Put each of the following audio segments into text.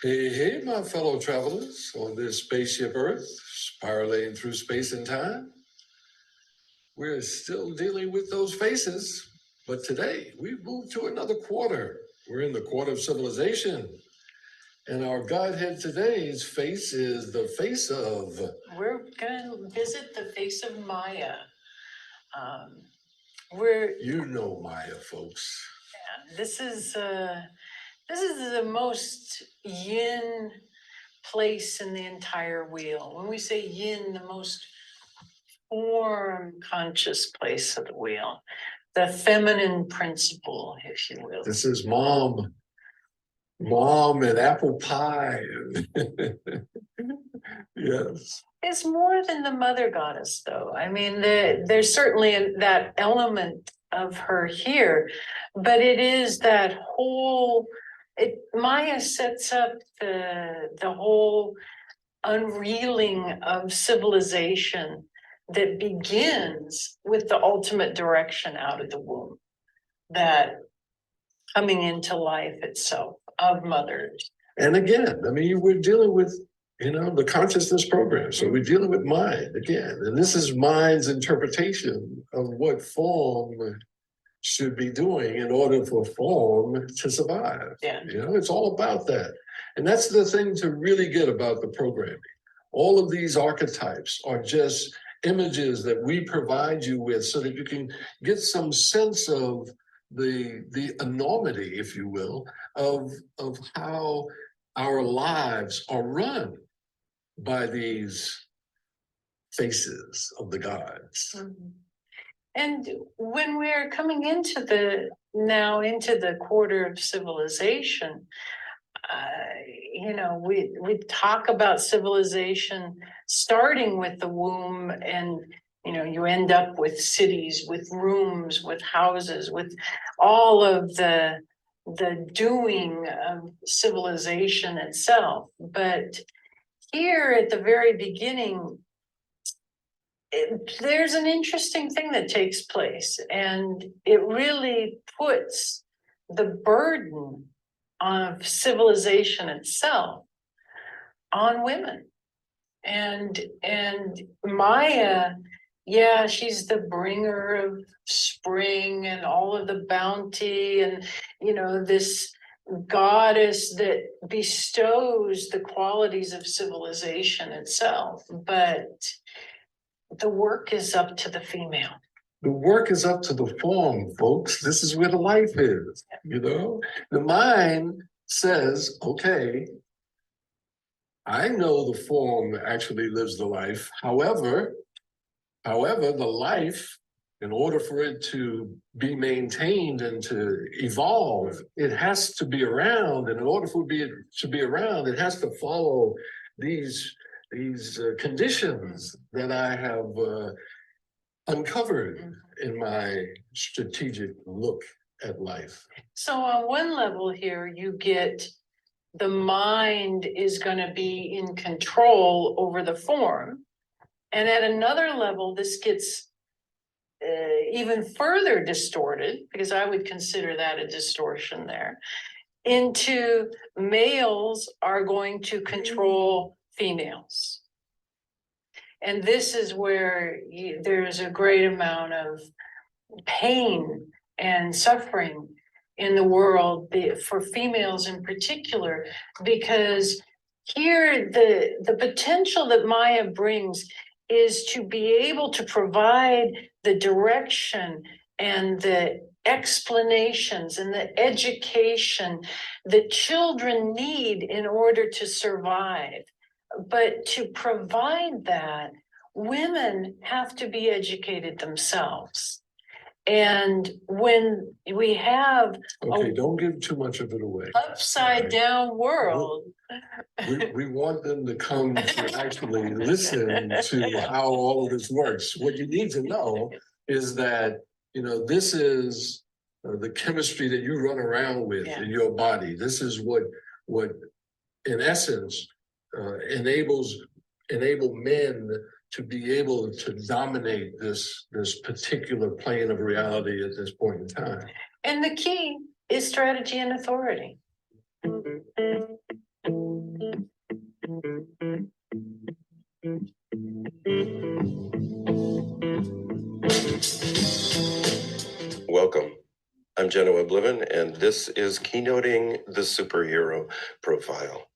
Hey, hey, my fellow travelers on this spaceship Earth, spiraling through space and time. We're still dealing with those faces, but today we've moved to another quarter. We're in the quarter of civilization. And our Godhead today's face is the face of... We're going to visit the face of Maia. You know Maia, folks. Yeah, this is the most yin place in the entire wheel. When we say yin, the most form conscious place of the wheel, the feminine principle, if you will. This is mom and apple pie. Yes. It's more than the mother goddess, though. I mean, there's certainly that element of her here, but it is that whole. Maia sets up the whole unreeling of civilization that begins with the ultimate direction out of the womb, that coming into life itself of mothers. And again, I mean, we're dealing with, the consciousness program. So we're dealing with mind again. And this is mind's interpretation of what form should be doing in order for form to survive. Yeah. It's all about that. And that's the thing to really get about the programming. All of these archetypes are just images that we provide you with so that you can get some sense of the enormity, if you will, of how our lives are run by these faces of the gods. Mm-hmm. And when we're coming into the quarter of civilization, we talk about civilization starting with the womb, and you end up with cities, with rooms, with houses, with all of the doing of civilization itself. But here at the very beginning, there's an interesting thing that takes place, and it really puts the burden of civilization itself on women. And Maia, yeah, she's the bringer of spring and all of the bounty, and this goddess that bestows the qualities of civilization itself. But the work is up to the female. The work is up to the form, folks. This is where the life is, The mind says, okay, I know the form actually lives the life. However, the life, in order for it to be maintained and to evolve, it has to be around. And in order for it to be around, it has to follow these conditions that I have uncovered in my strategic look at life. So on one level here, you get the mind is going to be in control over the form. And at another level, this gets even further distorted, because I would consider that a distortion there, into males are going to control females. And this is where there's a great amount of pain and suffering in the world for females in particular, because here the potential that Maia brings is to be able to provide the direction and the explanations and the education that children need in order to survive. But to provide that, women have to be educated themselves. And when we have don't give too much of it away. Upside down world. We want them to come to actually listen to how all of this works. What you need to know is that, this is the chemistry that you run around with in your body. This is what in essence enable men to be able to dominate this particular plane of reality at this point in time. And the key is strategy and authority. Genoa Bliven, and this is Keynoting the Superhero Profile,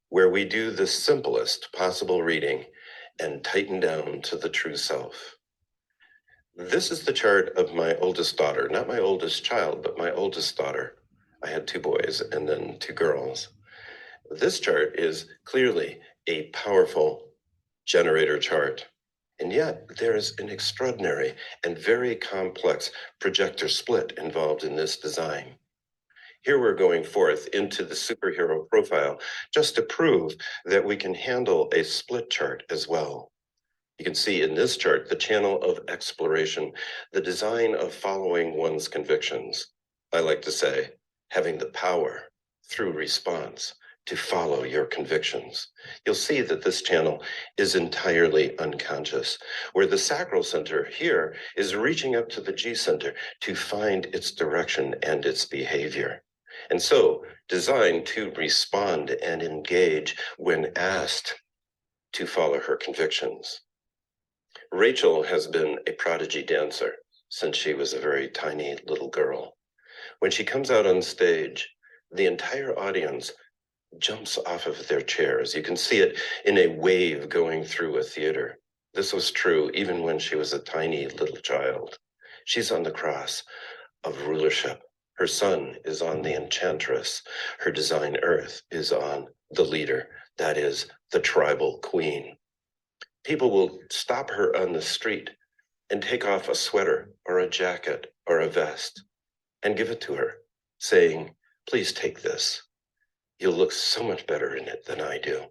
where we do the simplest possible reading and tighten down to the true self. This is the chart of my oldest daughter, not my oldest child, but my oldest daughter. I had 2 boys and then 2 girls. This chart is clearly a powerful generator chart. And yet there's an extraordinary and very complex projector split involved in this design. Here we're going forth into the superhero profile just to prove that we can handle a split chart as well. You can see in this chart the channel of exploration, the design of following one's convictions. I like to say, having the power through response to follow your convictions. You'll see that this channel is entirely unconscious, where the sacral center here is reaching up to the G center to find its direction and its behavior. And so designed to respond and engage when asked to follow her convictions. Rachel has been a prodigy dancer since she was a very tiny little girl. When she comes out on stage, the entire audience jumps off of their chairs. You can see it in a wave going through a theater. This was true even when she was a tiny little child. She's on the cross of rulership. Her son is on the enchantress. Her design earth is on the leader, that is the tribal queen. People will stop her on the street and take off a sweater or a jacket or a vest and give it to her, saying, "Please take this. You'll look so much better in it than I do."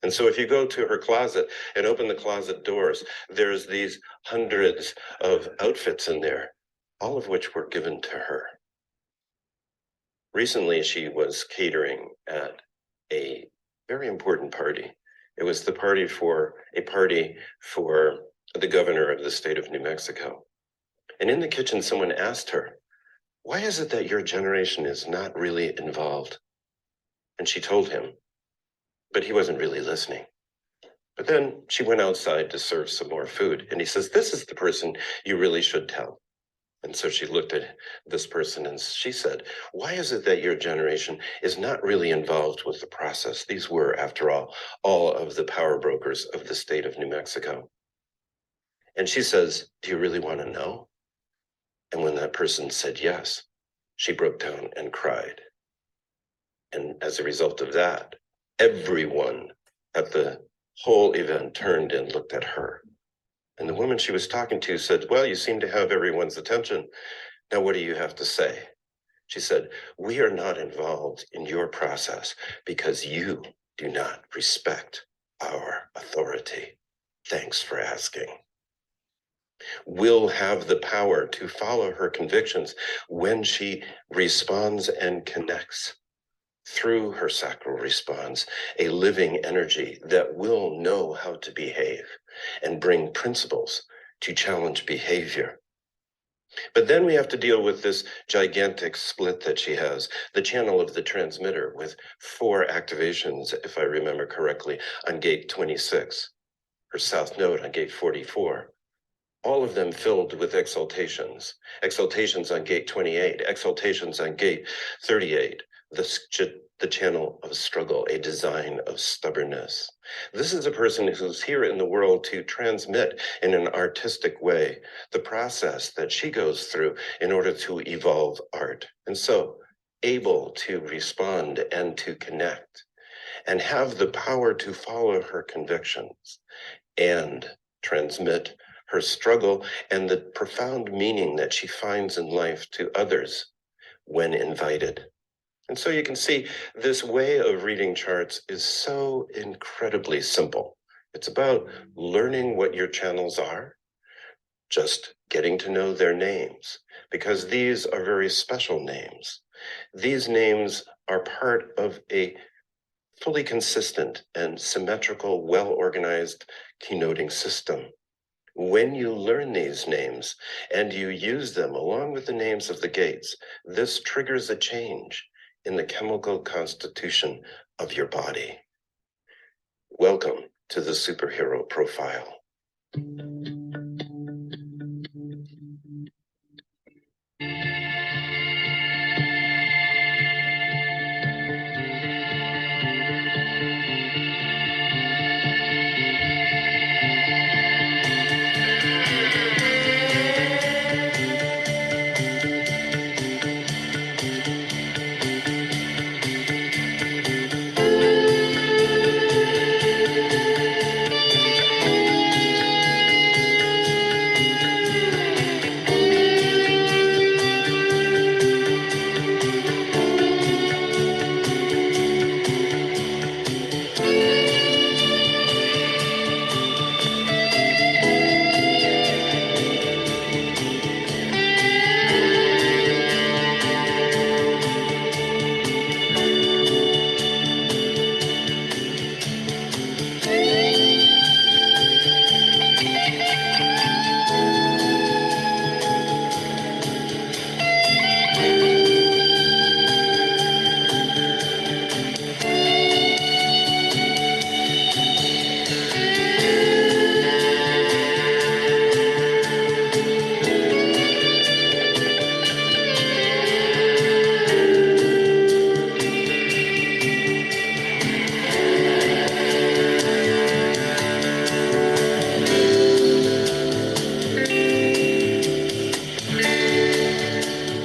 And so if you go to her closet and open the closet doors, there's these hundreds of outfits in there, all of which were given to her. Recently, she was catering at a very important party. It was a party for the governor of the state of New Mexico. And in the kitchen, someone asked her, "Why is it that your generation is not really involved?" And she told him, but he wasn't really listening. But then she went outside to serve some more food. And he says, "This is the person you really should tell." And so she looked at this person and she said, "Why is it that your generation is not really involved with the process?" These were, after all of the power brokers of the state of New Mexico. And she says, "Do you really want to know?" And when that person said yes, she broke down and cried. And as a result of that, everyone at the whole event turned and looked at her. And the woman she was talking to said, "Well, you seem to have everyone's attention. Now, what do you have to say?" She said, "We are not involved in your process because you do not respect our authority. Thanks for asking." Will have the power to follow her convictions when she responds and connects through her sacral response, a living energy that will know how to behave and bring principles to challenge behavior. But then we have to deal with this gigantic split that she has, the channel of the transmitter with 4 activations, if I remember correctly, on gate 26, her south node on gate 44. All of them filled with exaltations on gate 28, exaltations on gate 38, the channel of struggle, a design of stubbornness. This is a person who's here in the world to transmit in an artistic way the process that she goes through in order to evolve art. And so able to respond and to connect and have the power to follow her convictions and transmit her struggle and the profound meaning that she finds in life to others when invited. And so you can see this way of reading charts is so incredibly simple. It's about learning what your channels are, just getting to know their names, because these are very special names. These names are part of a fully consistent and symmetrical, well-organized keynoting system. When you learn these names and you use them along with the names of the gates, this triggers a change in the chemical constitution of your body. Welcome to the superhero profile.